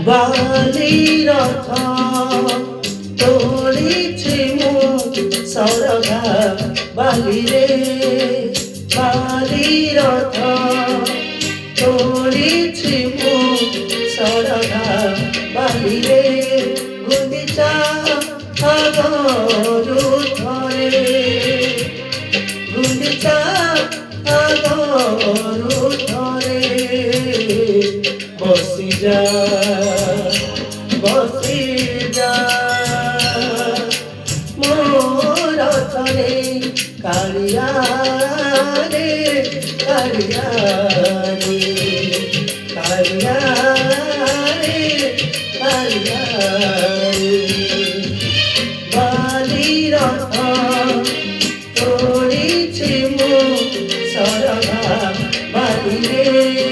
বালির রথ তোলিছি মু সরধা বালিরে বালির রথ তোলিছি মু সরধা বালিরে গুন্ডিচা আগরু ধরে গুন্ডিচা আগরু ধরে বসি যা মোর রথরে কালিয়া রে কালিয়া রে কালিয়া রে কালিয়া রে বালির রথ তোলিছি মু সরধা বালিরে